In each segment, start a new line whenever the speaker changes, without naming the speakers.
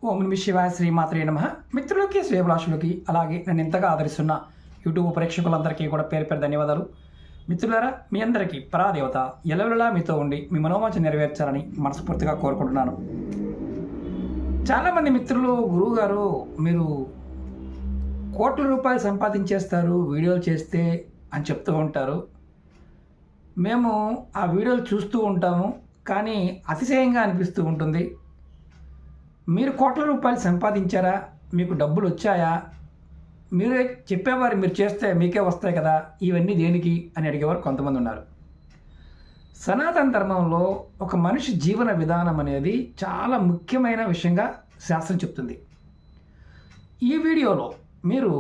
ఓం నమః శివాయ శ్రీమాత్రే నమః. మిత్రులకి శ్రేయభిలాషులకి అలాగే నన్ను ఎంతగా ఆదరిస్తున్న యూట్యూబ్ ప్రేక్షకులందరికీ కూడా పేరు పేరు ధన్యవాదాలు. మిత్రులారా, మీ అందరికీ పరాదేవత ఎల్లవెల్లలా మీతో ఉండి మీ మనోవాంఛ నెరవేర్చాలని మనస్ఫూర్తిగా కోరుకుంటున్నాను. చాలామంది మిత్రులు, గురువుగారు మీరు కోట్ల రూపాయలు సంపాదించేస్తారు వీడియోలు చేస్తే అని చెప్తూ ఉంటారు. మేము ఆ వీడియోలు చూస్తూ ఉంటాము, కానీ అతిశయంగా అనిపిస్తూ ఉంటుంది. మీరు కోట్ల రూపాయలు సంపాదించారా? మీకు డబ్బులు వచ్చాయా? మీరే చెప్పేవారు, మీరు చేస్తే మీకే వస్తాయి కదా, ఇవన్నీ దేనికి అని అడిగేవారు కొంతమంది ఉన్నారు. సనాతన ధర్మంలో ఒక మనిషి జీవన విధానం అనేది చాలా ముఖ్యమైన విషయంగా శాస్త్రం చెప్తుంది. ఈ వీడియోలో మీరు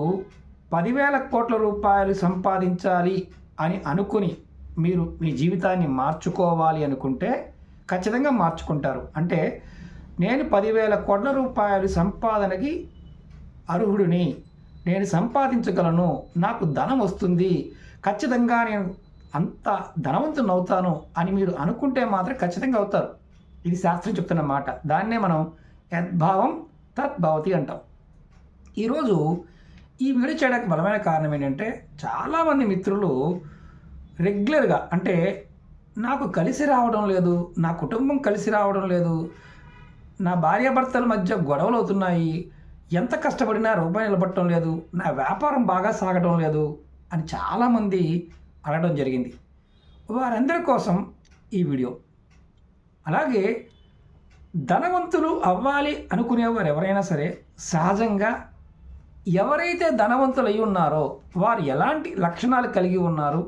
10,000 కోట్ల రూపాయలు సంపాదించాలి అని అనుకుని మీరు మీ జీవితాన్ని మార్చుకోవాలి అనుకుంటే ఖచ్చితంగా మార్చుకుంటారు. అంటే నేను 10,000 కోట్ల రూపాయలు సంపాదనకి అర్హుడిని, నేను సంపాదించగలను, నాకు ధనం వస్తుంది, ఖచ్చితంగా నేను అంత ధనవంతుని అవుతాను అని మీరు అనుకుంటే మాత్రం ఖచ్చితంగా అవుతారు. ఇది శాస్త్రం చెప్తున్న మాట. దాన్నే మనం యద్భావం తద్భవతి అంటాం. ఈరోజు ఈ వీడియో చేయడానికి బలమైన కారణం ఏంటంటే, చాలామంది మిత్రులు రెగ్యులర్గా, అంటే నాకు కలిసి రావడం లేదు, నా కుటుంబం కలిసి రావడం లేదు, నా భార్యాభర్తల మధ్య గొడవలు అవుతున్నాయి, ఎంత కష్టపడినా రూపాయి నిలబడటం లేదు, నా వ్యాపారం బాగా సాగడం లేదు అని చాలామంది అడగడం జరిగింది. వారందరి కోసం ఈ వీడియో. అలాగే ధనవంతులు అవ్వాలి అనుకునేవారు ఎవరైనా సరే సహజంగా ఎవరైతే ధనవంతులు అయి ఉన్నారో వారు ఎలాంటి లక్షణాలు కలిగి ఉన్నారు,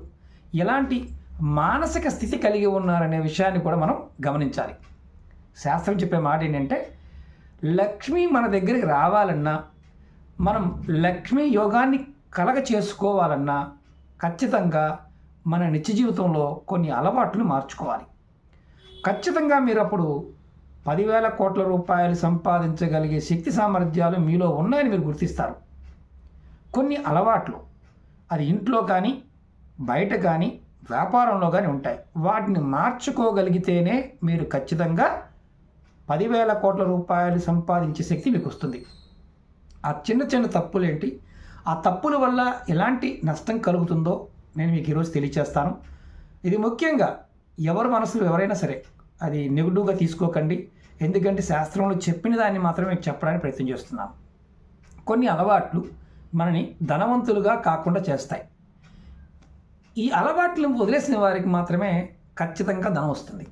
ఎలాంటి మానసిక స్థితి కలిగి ఉన్నారనే విషయాన్ని కూడా మనం గమనించాలి. శాస్త్రం చెప్పే మాట ఏంటంటే, లక్ష్మి మన దగ్గరికి రావాలన్నా, మనం లక్ష్మీ యోగాన్ని కలగ చేసుకోవాలన్నా ఖచ్చితంగా మన నిత్య జీవితంలో కొన్ని అలవాట్లు మార్చుకోవాలి. ఖచ్చితంగా మీరు అప్పుడు 10,000 కోట్ల రూపాయలు సంపాదించగలిగే శక్తి సామర్థ్యాలు మీలో ఉన్నాయని మీరు గుర్తిస్తారు. కొన్ని అలవాట్లు అది ఇంట్లో కానీ బయట కానీ వ్యాపారంలో కానీ ఉంటాయి. వాటిని మార్చుకోగలిగితేనే మీరు ఖచ్చితంగా 10,000 కోట్ల రూపాయలు సంపాదించే శక్తి మీకు వస్తుంది. ఆ చిన్న చిన్న తప్పులేంటి, ఆ తప్పుల వల్ల ఎలాంటి నష్టం కలుగుతుందో నేను మీకు ఈరోజు తెలియచేస్తాను. ఇది ముఖ్యంగా ఎవరి మనసులో ఎవరైనా సరే అది నెగిటివ్గా తీసుకోకండి. ఎందుకంటే శాస్త్రంలో చెప్పిన దాన్ని మాత్రమే మీకు చెప్పడానికి ప్రయత్నం చేస్తున్నాను. కొన్ని అలవాట్లు మనని ధనవంతులుగా కాకుండా చేస్తాయి. ఈ అలవాట్లను వదిలేసిన వారికి మాత్రమే ఖచ్చితంగా ధనం వస్తుంది.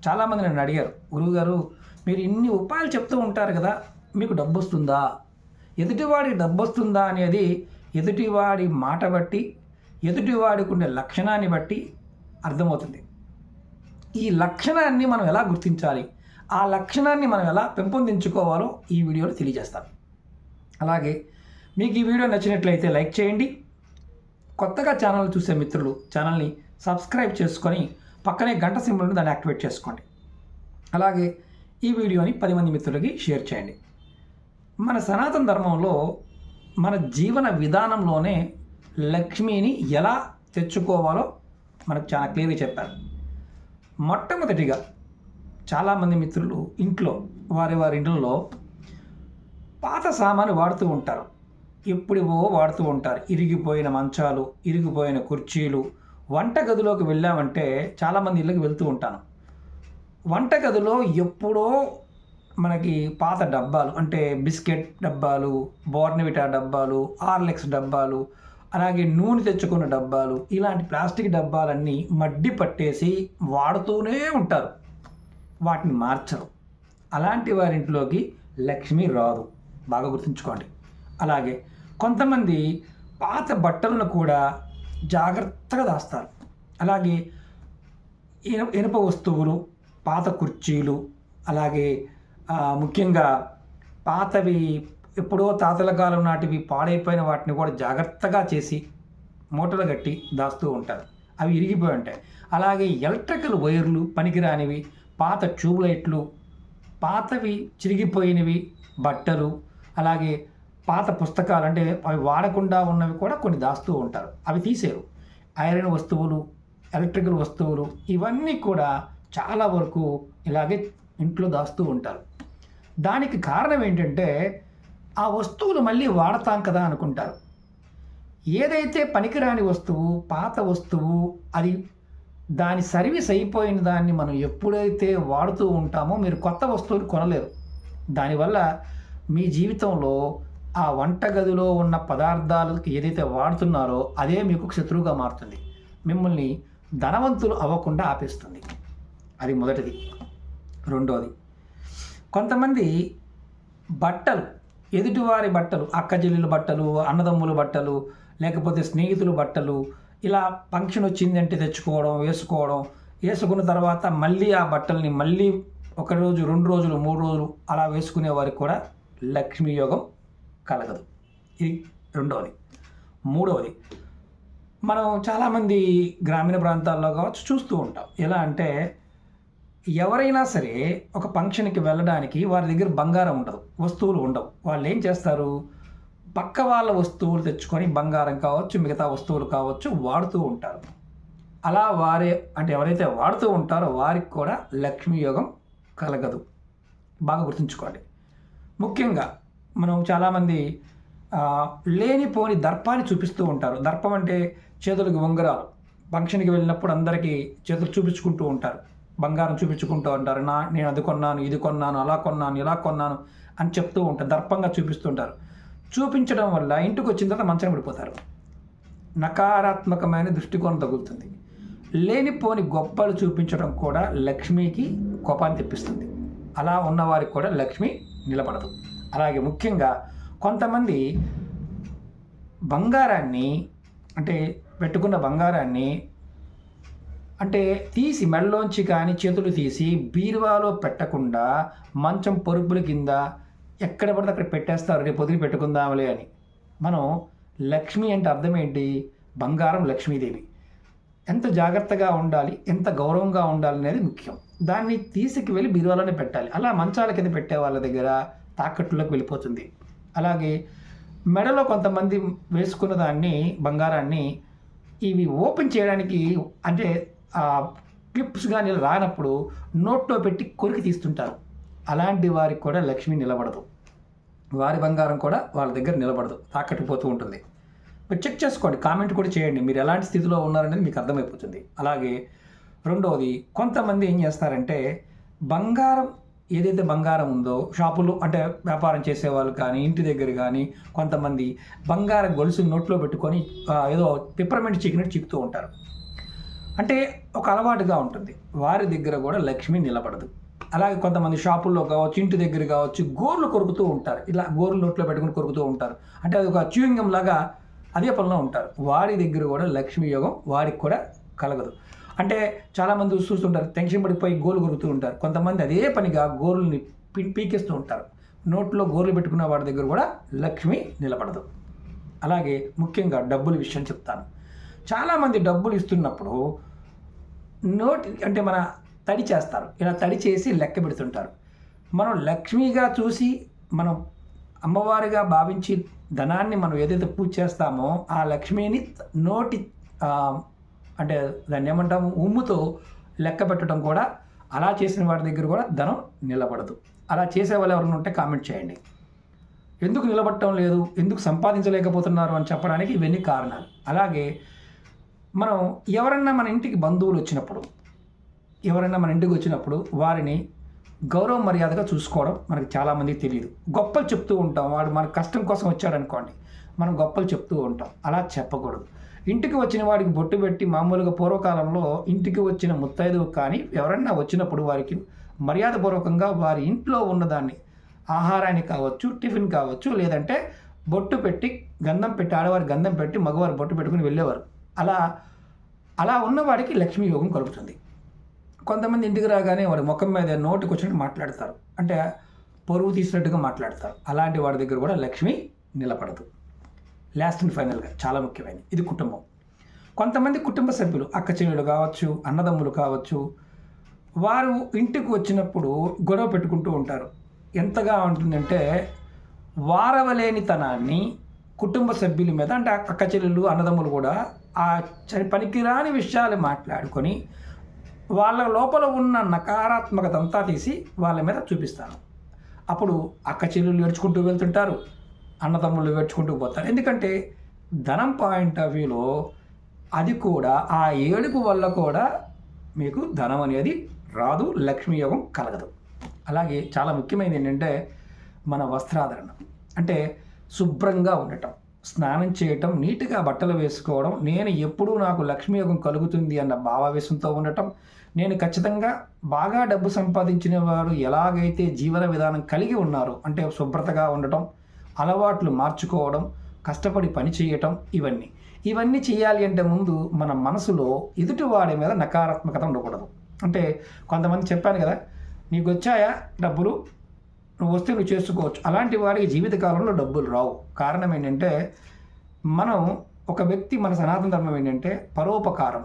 చాలామంది నన్ను అడిగారు, గురువుగారు మీరు ఇన్ని ఉపాయాలు చెప్తూ ఉంటారు కదా, మీకు డబ్బు వస్తుందా? ఎదుటివాడికి డబ్బు వస్తుందా అనేది ఎదుటివాడి మాట బట్టి, ఎదుటివాడికి ఉండే లక్షణాన్ని బట్టి అర్థమవుతుంది. ఈ లక్షణాన్ని మనం ఎలా గుర్తించాలి, ఆ లక్షణాన్ని మనం ఎలా పెంపొందించుకోవాలో ఈ వీడియోలో తెలియజేస్తాను. అలాగే మీకు ఈ వీడియో నచ్చినట్లయితే లైక్ చేయండి. కొత్తగా ఛానల్ చూసే మిత్రులు ఛానల్ని సబ్స్క్రైబ్ చేసుకొని పక్కనే గంట సింబల్ని దాన్ని యాక్టివేట్ చేసుకోండి. అలాగే ఈ వీడియోని 10 మంది మిత్రులకి షేర్ చేయండి. మన సనాతన ధర్మంలో మన జీవన విధానంలోనే లక్ష్మిని ఎలా తెచ్చుకోవాలో మనకు చాలా క్లియర్గా చెప్పారు. మొట్టమొదటిగా చాలామంది మిత్రులు ఇంట్లో వారి ఇంట్లో పాత సామాను వాడుతూ ఉంటారు. ఎప్పుడో వాడుతూ ఉంటారు. ఇరిగిపోయిన మంచాలు, ఇరిగిపోయిన కుర్చీలు. వంటగదిలోకి వెళ్ళామంటే చాలామంది ఇళ్ళకి వెళ్తూ ఉంటాను. వంటగదిలో ఎప్పుడో మనకి పాత డబ్బాలు, అంటే బిస్కెట్ డబ్బాలు, బోర్నవిటా డబ్బాలు, హార్లిక్స్ డబ్బాలు, అలాగే నూనె తెచ్చుకున్న డబ్బాలు, ఇలాంటి ప్లాస్టిక్ డబ్బాలన్నీ మడ్డి పట్టేసి వాడుతూనే ఉంటారు. వాటిని మార్చరు. అలాంటి వారింట్లోకి లక్ష్మి రాదు, బాగా గుర్తుంచుకోండి. అలాగే కొంతమంది పాత బట్టలను కూడా జాగ్రత్తగా దాస్తారు. అలాగే ఇనుప వస్తువులు, పాత కుర్చీలు, అలాగే ముఖ్యంగా పాతవి ఎప్పుడో తాతల కాలం నాటివి పాడైపోయిన వాటిని కూడా జాగ్రత్తగా చేసి మూటలు కట్టి దాస్తూ ఉంటారు. అవి ఇరిగిపోయి ఉంటాయి. అలాగే ఎలక్ట్రికల్ వైర్లు, పనికిరానివి, పాత ట్యూబ్లైట్లు, పాతవి చిరిగిపోయినవి బట్టలు, అలాగే పాత పుస్తకాలు, అంటే అవి వాడకుండా ఉన్నవి కూడా కొన్ని దాస్తూ ఉంటారు. అవి తీసేరు. ఐరన్ వస్తువులు, ఎలక్ట్రికల్ వస్తువులు, ఇవన్నీ కూడా చాలా వరకు ఇలాగే ఇంట్లో దాస్తూ ఉంటారు. దానికి కారణం ఏంటంటే ఆ వస్తువులు మళ్ళీ వాడతాం కదా అనుకుంటారు. ఏదైతే పనికిరాని వస్తువు, పాత వస్తువు, అది దాని సర్వీస్ అయిపోయిన దాన్ని మనం ఎప్పుడైతే వాడుతూ ఉంటామో మీరు కొత్త వస్తువులు కొనలేరు. దానివల్ల మీ జీవితంలో ఆ వంటగదిలో ఉన్న పదార్థాలకు ఏదైతే వాడుతున్నారో అదే మీకు శత్రువుగా మారుతుంది. మిమ్మల్ని ధనవంతులు అవ్వకుండా ఆపేస్తుంది. అది మొదటిది. రెండోది, కొంతమంది బట్టలు, ఎదుటివారి బట్టలు, అక్కచెల్లెల బట్టలు, అన్నదమ్ముల బట్టలు, లేకపోతే స్నేహితుల బట్టలు, ఇలా ఫంక్షన్ వచ్చిందంటే తెచ్చుకోవడం, వేసుకున్న తర్వాత మళ్ళీ ఆ బట్టల్ని మళ్ళీ 1 రోజు, 2 రోజులు, 3 రోజులు అలా వేసుకునే వారికి కూడా లక్ష్మీ యోగం కలగదు. ఇది రెండవది. మూడవది, మనం చాలామంది గ్రామీణ ప్రాంతాల్లో కావచ్చు చూస్తూ ఉంటాం. ఎలా అంటే ఎవరైనా సరే ఒక ఫంక్షన్కి వెళ్ళడానికి వారి దగ్గర బంగారం ఉండదు, వస్తువులు ఉండవు. వాళ్ళు ఏం చేస్తారు, పక్క వాళ్ళ వస్తువులు తెచ్చుకొని బంగారం కావచ్చు, మిగతా వస్తువులు కావచ్చు వాడుతూ ఉంటారు. అలా ఎవరైతే వాడుతూ ఉంటారో వారికి కూడా లక్ష్మీ యోగం కలగదు. బాగా గుర్తుంచుకోండి. ముఖ్యంగా మనం చాలామంది లేనిపోని దర్పాన్ని చూపిస్తూ ఉంటారు. దర్పం అంటే చేతులకు ఉంగరాలు. ఫంక్షన్కి వెళ్ళినప్పుడు అందరికీ చేతులు చూపించుకుంటూ ఉంటారు, బంగారం చూపించుకుంటూ ఉంటారు. నేను అది కొన్నాను, ఇది కొన్నాను, అలా కొన్నాను, ఇలా కొన్నాను అని చెప్తూ ఉంటారు. దర్పంగా చూపిస్తుంటారు. చూపించడం వల్ల ఇంటికి వచ్చిన తర్వాత మంచం పడిపోతారు. నకారాత్మకమైన దృష్టికోణం తగులుతుంది. లేనిపోని గొప్పలు చూపించడం కూడా లక్ష్మికి కోపాన్ని తెప్పిస్తుంది. అలా ఉన్నవారికి కూడా లక్ష్మి నిలబడదు. అలాగే ముఖ్యంగా కొంతమంది బంగారాన్ని, అంటే పెట్టుకున్న బంగారాన్ని అంటే తీసి మెడలోంచి కానీ చేతులు తీసి బీరువాలో పెట్టకుండా మంచం పొరుపుల కింద ఎక్కడ పడితే అక్కడ పెట్టేస్తారు, రేపు పొద్దున పెట్టుకుందాంలే అని. మనం లక్ష్మి అంటే అర్థం ఏంటి? బంగారం లక్ష్మీదేవి. ఎంత జాగ్రత్తగా ఉండాలి, ఎంత గౌరవంగా ఉండాలి అనేది ముఖ్యం. దాన్ని తీసుకు వెళ్ళి బీరువాలోనే పెట్టాలి. అలా మంచాల కింద పెట్టే వాళ్ళ దగ్గర తాకట్టులోకి వెళ్ళిపోతుంది. అలాగే మెడలో కొంతమంది వేసుకున్న దాన్ని, బంగారాన్ని ఇవి ఓపెన్ చేయడానికి అంటే క్లిప్స్ కానీ రానప్పుడు నోట్లో పెట్టి కొరికి తీస్తుంటారు. అలాంటి వారికి కూడా లక్ష్మి నిలబడదు. వారి బంగారం కూడా వాళ్ళ దగ్గర నిలబడదు, తాకట్టుపోతూ ఉంటుంది. మీరు చెక్ చేసుకోండి, కామెంట్ కూడా చేయండి, మీరు ఎలాంటి స్థితిలో ఉన్నారనేది మీకు అర్థమైపోతుంది. అలాగే రెండవది, కొంతమంది ఏం చేస్తారంటే బంగారం, ఏదైతే బంగారం ఉందో షాపులు అంటే వ్యాపారం చేసేవాళ్ళు కానీ ఇంటి దగ్గర కానీ కొంతమంది బంగారం గొలుసు నోట్లో పెట్టుకొని ఏదో పిప్పర్మెంట్ చిక్కినట్టు చిక్కుతూ ఉంటారు. అంటే ఒక అలవాటుగా ఉంటుంది. వారి దగ్గర కూడా లక్ష్మి నిలబడదు. అలాగే కొంతమంది షాపుల్లో కావచ్చు, ఇంటి దగ్గర కావచ్చు, గోర్లు కొరుకుతూ ఉంటారు. ఇలా గోర్లు నోట్లో పెట్టుకుని కొరుకుతూ ఉంటారు. అంటే అది ఒక చ్యూయింగం లాగా అదే పనిలో ఉంటారు. వారి దగ్గర కూడా లక్ష్మీ యోగం వారికి కూడా కలగదు. అంటే చాలామంది చూస్తుంటారు, టెన్షన్ పడిపోయి గోర్లు కొరుకుతూ ఉంటారు. కొంతమంది అదే పనిగా గోర్లని పీకేస్తూ ఉంటారు. నోట్లో గోర్లు పెట్టుకున్న వాడి దగ్గర కూడా లక్ష్మి నిలబడదు. అలాగే ముఖ్యంగా డబ్బుల విషయం చెప్తాను. చాలామంది డబ్బులు ఇస్తున్నప్పుడు అంటే మన తడి చేస్తారు. ఇలా తడి చేసి లెక్క పెడుతుంటారు. మనం లక్ష్మిగా చూసి మనం అమ్మవారిగా భావించి ధనాన్ని మనం ఏదైతే పూజ చేస్తామో ఆ లక్ష్మిని నోటి అంటే దాన్ని ఏమంటాము, ఉమ్ముతో లెక్క పెట్టడం కూడా, అలా చేసిన వారి దగ్గర కూడా ధనం నిలబడదు. అలా చేసే వాళ్ళు ఎవరైనా ఉంటే కామెంట్ చేయండి. ఎందుకు నిలబడటం లేదు, ఎందుకు సంపాదించలేకపోతున్నారు అని చెప్పడానికి ఇవన్నీ కారణాలు. అలాగే మనం ఎవరన్నా మన ఇంటికి బంధువులు వచ్చినప్పుడు, వారిని గౌరవ మర్యాదగా చూసుకోవడం మనకు చాలామందికి తెలియదు. గొప్పలు చెప్తూ ఉంటాం. వాడు మన కష్టం కోసం వచ్చాడనుకోండి, మనం గొప్పలు చెప్తూ ఉంటాం. అలా చెప్పకూడదు. ఇంటికి వచ్చిన వాడికి బొట్టు పెట్టి, మామూలుగా పూర్వకాలంలో ఇంటికి వచ్చిన ముత్తైదువు కానీ ఎవరన్నా వచ్చినప్పుడు వారికి మర్యాదపూర్వకంగా వారి ఇంట్లో ఉన్నదాన్ని, ఆహారాన్ని కావచ్చు, టిఫిన్ కావచ్చు, లేదంటే బొట్టు పెట్టి గంధం పెట్టి, ఆడవారి గంధం పెట్టి మగవారు బొట్టు పెట్టుకుని వెళ్ళేవారు. అలా ఉన్నవాడికి లక్ష్మీ యోగం కలుగుతుంది. కొంతమంది ఇంటికి రాగానే వాడి ముఖం మీద నోటికి వచ్చినట్టు మాట్లాడతారు, అంటే పరువు తీసినట్టుగా మాట్లాడతారు. అలాంటి వాడి దగ్గర కూడా లక్ష్మి నిలబడదు. లాస్ట్ అండ్ ఫైనల్గా చాలా ముఖ్యమైనది, ఇది కుటుంబం. కొంతమంది కుటుంబ సభ్యులు, అక్క చెల్లెలు కావచ్చు, అన్నదమ్ములు కావచ్చు, వారు ఇంటికి వచ్చినప్పుడు గొడవ పెట్టుకుంటూ ఉంటారు. ఎంతగా ఉంటుందంటే వారవలేనితనాన్ని కుటుంబ సభ్యుల మీద, అంటే అక్క చెల్లెలు అన్నదమ్ములు కూడా ఆ పనికిరాని విషయాలు మాట్లాడుకొని వాళ్ళ లోపల ఉన్న నకారాత్మకత అంతా తీసి వాళ్ళ మీద చూపిస్తాను. అప్పుడు అక్క చెల్లెళ్ళు ఏడ్చుకుంటూ వెళ్తుంటారు, అన్నదమ్ముళ్ళు ఏడ్చుకుంటూ పోతారు. ఎందుకంటే ధనం పాయింట్ ఆఫ్ వ్యూలో అది కూడా ఆ ఏడుపు వల్ల కూడా మీకు ధనం అనేది రాదు, లక్ష్మీ యోగం కలగదు. అలాగే చాలా ముఖ్యమైనది ఏంటంటే మన వస్త్రాధరణ, అంటే శుభ్రంగా ఉండటం, స్నానం చేయటం, నీట్గా బట్టలు వేసుకోవడం, నేను ఎప్పుడూ నాకు లక్ష్మీ యోగం కలుగుతుంది అన్న భావావేశంతో ఉండటం, నేను ఖచ్చితంగా బాగా డబ్బు సంపాదించిన వారు ఎలాగైతే జీవన విధానం కలిగి ఉన్నారో అంటే శుభ్రతగా ఉండటం, అలవాట్లు మార్చుకోవడం, కష్టపడి పని చేయటం, ఇవన్నీ చేయాలి అంటే ముందు మన మనసులో ఎదుటివాడి మీద నకారాత్మకత ఉండకూడదు. అంటే కొంతమంది చెప్పాను కదా, నీకు వచ్చాయా డబ్బులు, నువ్వు వస్తే నువ్వు చేసుకోవచ్చు, అలాంటి వాడికి జీవితకాలంలో డబ్బులు రావు. కారణం ఏంటంటే మనం ఒక వ్యక్తి, మన సనాతన ధర్మం ఏంటంటే పరోపకారం,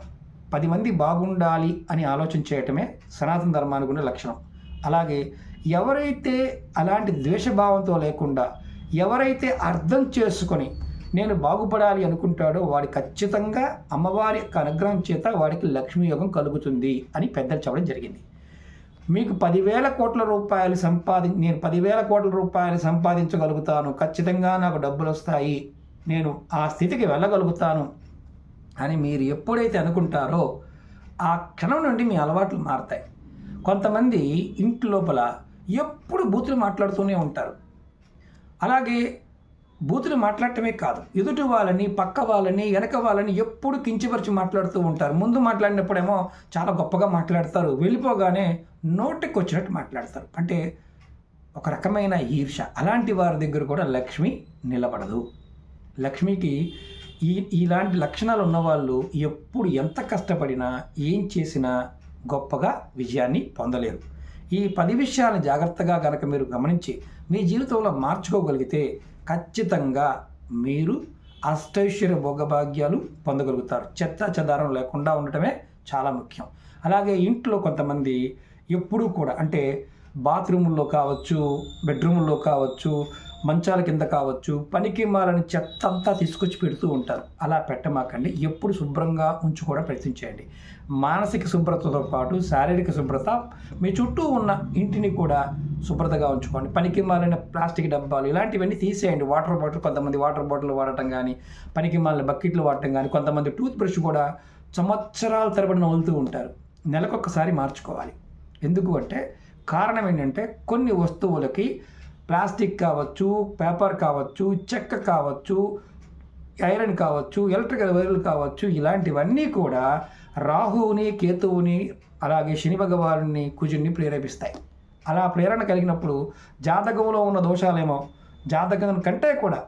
10 మంది బాగుండాలి అని ఆలోచన చేయటమే సనాతన ధర్మానికి ఉన్న లక్షణం. అలాగే ఎవరైతే అలాంటి ద్వేషభావంతో లేకుండా, ఎవరైతే అర్థం చేసుకొని నేను బాగుపడాలి అనుకుంటాడో వాడి ఖచ్చితంగా అమ్మవారి యొక్క అనుగ్రహం చేత వాడికి లక్ష్మీ యోగం కలుగుతుంది అని పెద్దలు చెప్పడం జరిగింది. మీకు 10,000 కోట్ల రూపాయలు నేను 10,000 కోట్ల రూపాయలు సంపాదించగలుగుతాను, ఖచ్చితంగా నాకు డబ్బులు వస్తాయి, నేను ఆ స్థితికి వెళ్ళగలుగుతాను అని మీరు ఎప్పుడైతే అనుకుంటారో ఆ క్షణం నుండి మీ అలవాట్లు మారుతాయి. కొంతమంది ఇంటి లోపల ఎప్పుడు బూతులు మాట్లాడుతూనే ఉంటారు. అలాగే బూతులు మాట్లాడటమే కాదు, ఎదుటి వాళ్ళని, పక్క వాళ్ళని, వెనక వాళ్ళని ఎప్పుడు కించపరిచి మాట్లాడుతూ ఉంటారు. ముందు మాట్లాడినప్పుడేమో చాలా గొప్పగా మాట్లాడతారు, వెళ్ళిపోగానే నోటికి వచ్చినట్టు మాట్లాడతారు. అంటే ఒక రకమైన ఈర్ష. అలాంటి వారి దగ్గర కూడా లక్ష్మి నిలబడదు. లక్ష్మికి ఇలాంటి లక్షణాలు ఉన్నవాళ్ళు ఎప్పుడు ఎంత కష్టపడినా ఏం చేసినా గొప్పగా విజయాన్ని పొందలేరు. ఈ 10 విషయాలను జాగ్రత్తగా కనుక మీరు గమనించి మీ జీవితంలో మార్చుకోగలిగితే ఖచ్చితంగా మీరు అష్టైశ్వర్య భోగభాగ్యాలు పొందగలుగుతారు. చెదారం లేకుండా ఉండటమే చాలా ముఖ్యం. అలాగే ఇంట్లో కొంతమంది ఎప్పుడూ కూడా, అంటే బాత్రూముల్లో కావచ్చు, బెడ్రూముల్లో కావచ్చు, మంచాల కింద కావచ్చు, పనికి మాలని చెత్త అంతా తీసుకొచ్చి పెడుతూ ఉంటారు. అలా పెట్టమాకండి. ఎప్పుడు శుభ్రంగా ఉంచుకోవడం ప్రయత్నించేయండి. మానసిక శుభ్రతతో పాటు శారీరక శుభ్రత, మీ చుట్టూ ఉన్న ఇంటిని కూడా శుభ్రతగా ఉంచుకోండి. పనికి మాలిన ప్లాస్టిక్ డబ్బాలు ఇలాంటివన్నీ తీసేయండి. వాటర్ బాటిల్, కొంతమంది వాటర్ బాటిల్ వాడటం కానీ, పనికి మాలిన బకెట్లు వాడటం కానీ, కొంతమంది టూత్ బ్రష్ కూడా సంవత్సరాల తరబడి నవ్వులుతూ ఉంటారు. నెలకొకసారి మార్చుకోవాలి. ఎందుకు అంటే కారణం ఏంటంటే కొన్ని వస్తువులకి ప్లాస్టిక్ కావచ్చు, పేపర్ కావచ్చు, చెక్క కావచ్చు, ఐరన్ కావచ్చు, ఎలక్ట్రికల్ వైర్లు కావచ్చు, ఇలాంటివన్నీ కూడా రాహువుని, కేతువుని, అలాగే శని భగవానుని, కుజుని ప్రేరేపిస్తాయి. అలా ప్రేరణ కలిగినప్పుడు జాతకంలో ఉన్న దోషాలేమో జాతకం కంటే కూడా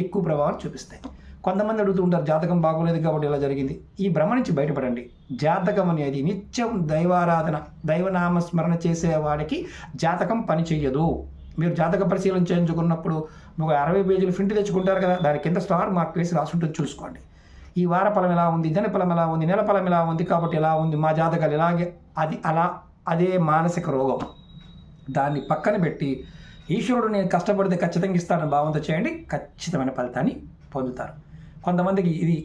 ఎక్కువ ప్రభావం చూపిస్తాయి. కొంతమంది అడుగుతూ ఉంటారు, జాతకం బాగోలేదు కాబట్టి ఇలా జరిగింది. ఈ భ్రమ నుంచి బయటపడండి. జాతకం అనేది నిత్యం దైవారాధన, దైవనామస్మరణ చేసేవాడికి జాతకం పని చెయ్యదు. మీరు జాతక పరిశీలన చేయించుకున్నప్పుడు ఒక 60 పేజీలు ప్రింట్ తెచ్చుకుంటారు కదా, దాని కింద స్టార్ మార్క్ వేసి రాసుంటుంది, చూసుకోండి. ఈ వార ఫలం ఎలా ఉంది, దిన ఫలం ఎలా ఉంది, నెల ఫలం ఎలా ఉంది, కాబట్టి ఎలా ఉంది, మా జాతకాలు ఇలాగే, అదే మానసిక రోగం. దాన్ని పక్కన పెట్టి ఈశ్వరుడు నేను కష్టపడితే ఖచ్చితంగా ఇస్తానని భావంతో చేయండి, ఖచ్చితమైన ఫలితాన్ని పొందుతారు. కొంతమందికి ఇది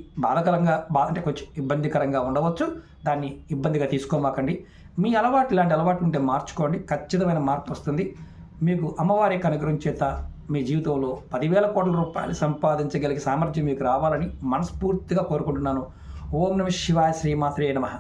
అంటే కొంచెం ఇబ్బందికరంగా ఉండవచ్చు, దాన్ని ఇబ్బందిగా తీసుకోమాకండి. మీ అలవాటు ఇలాంటి అలవాట్లు ఉంటే మార్చుకోండి, ఖచ్చితమైన మార్పు వస్తుంది. మీకు అమ్మవారి యొక్క అనుగ్రహం చేత మీ జీవితంలో 10,000 కోట్ల రూపాయలు సంపాదించగలిగే సామర్థ్యం మీకు రావాలని మనస్ఫూర్తిగా కోరుకుంటున్నాను. ఓం నమః శివాయ, శ్రీమాత్రే నమః.